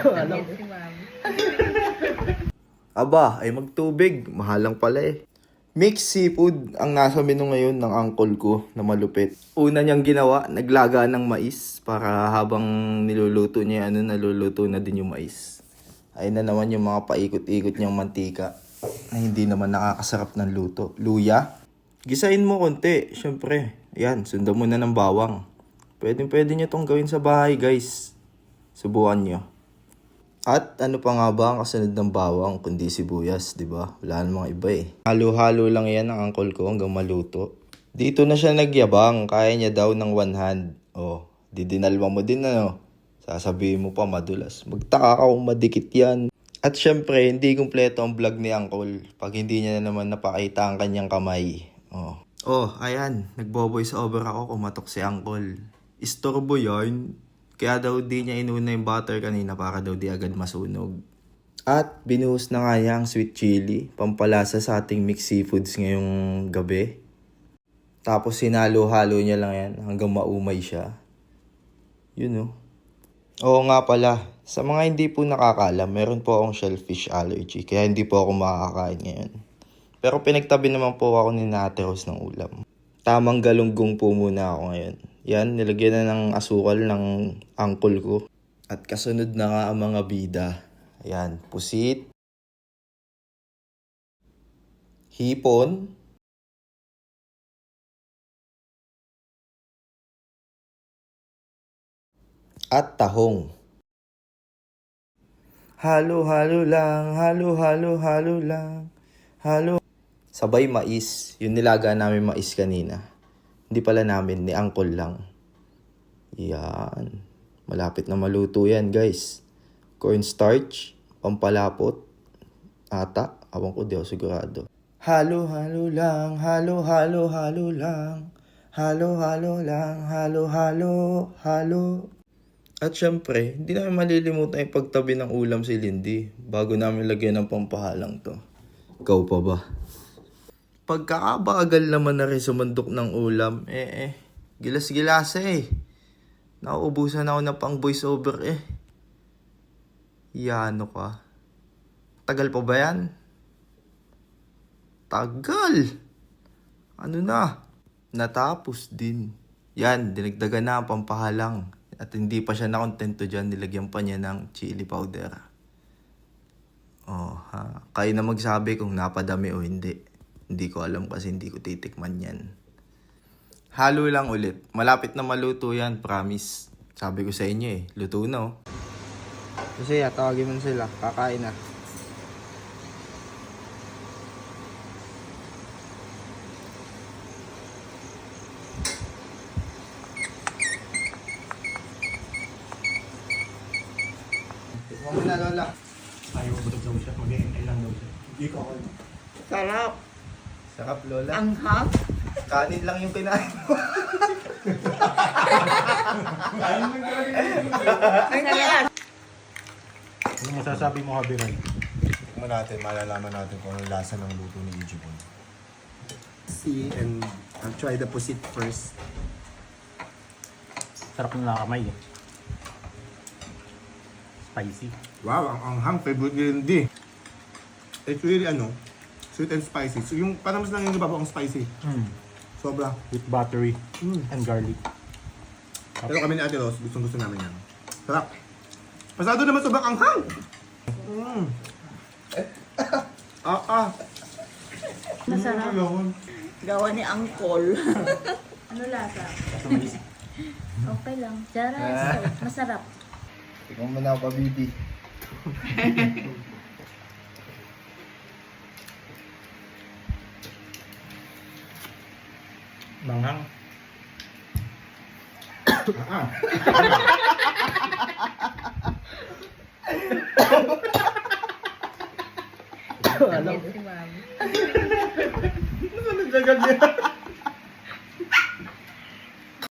Alam Si ma'am. Aba, ay magtubig. Mahal lang pala eh. Mixed seafood ang nasa menu ngayon ng uncle ko na malupit. Una niyang ginawa, naglaga ng mais para habang niluluto niya naluluto na din yung mais. Ayun na naman yung mga paikot-ikot niyang mantika na hindi naman nakakasarap ng luto. Luya, gisain mo konti, syempre. Ayan, sundan mo na ng bawang. Pwede niyo tong gawin sa bahay, guys. Subukan niyo. At ano pa nga ba ang kasunod ng bawang kundi sibuyas, di ba? Wala namang iba eh. Halo-halo lang yan ng uncle ko hanggang maluto. Dito na siya nagyabang, kaya niya daw ng one hand. Oh, didinalwa mo din Sasabihin mo pa madulas. Magtaka ka kung madikit yan. At syempre, hindi kumpleto ang vlog ni uncle pag hindi niya na naman napakita ang kanyang kamay. Oh, ayan. Nagbo-voice over ako, kumatok si uncle. Istorbo yarn. Kaya daw di niya inuna yung butter kanina para daw di agad masunog. At binuhos na nga niya ang sweet chili, pampalasa sa ating mixed seafoods ngayong gabi. Tapos sinalo-halo niya lang yan hanggang maumay siya. Yun Oo nga pala, sa mga hindi po nakakaalam, meron po akong shellfish allergy kaya hindi po ako makakain ngayon. Pero pinagtabi naman po ako ni Ate Rose ng ulam. Tamang galunggong po muna ako ngayon. Yan, nilagyan na ng asukal ng uncle ko. At kasunod na nga ang mga bida. Ayan, pusit, hipon, at tahong. Halo-halo lang, halo-halo-halo lang, halo. Sabay mais, yung nilaga namin mais kanina. Hindi pala namin, ni uncle lang. Yan. Malapit na maluto yan, guys. Cornstarch, pampalapot, ata. Awan ko, di ako sigurado. Halo-halo lang, halo-halo-halo lang. Halo-halo lang, halo-halo, halo. At syempre, hindi namin malilimutan yung pagtabi ng ulam si Lindy bago namin lagyan ng pampahalang to. Ikaw pa ba? Pagkakabagal naman na rin sumandok ng ulam, gilas-gilasa eh. Nauubusan ako na pang voice over eh. Yano ka. Tagal pa ba yan? Tagal! Ano na? Natapos din. Yan, dinagdagan na ang pampahalang. At hindi pa siya nakontento dyan, nilagyan pa niya ng chili powder. Kayo na magsabi kung napadami o hindi. Hindi ko alam kasi hindi ko titikman yan. Halo lang ulit. Malapit na maluto yan, promise. Sabi ko sa inyo luto na Kasi tawagin mo sila, kakain na. Tikman mo na, Lola. Ayaw butog daw siya. Mag-e-ML lang daw siya. Hindi ko ako. Sarap. Sarap, Lola. Anghang. Kanin lang yung kinain mo. Sarap. Ano masasabi mo, Habiran? Tikman natin, malalaman natin kung ano lasa ng luto ni Ijibon. See, and I'll try the pusit first. Sarap ng nakamay eh. Spicy. Wow, ang anghang, favorite ni Lindy. It's really sweet and spicy. So yung parang mas lang yung ibabaw ang spicy. Sobra. With buttery and garlic. Pero kami ni Ate Rose, gusto namin yan. Sarap. Pasado naman sobrang anghang. Masarap. Gawa ni Angkol. Ano lasa? Okay lang. Masarap. Tikman mo na ako, baby. Manghang. Alam. Si ma'am. Ano nagdagal niya?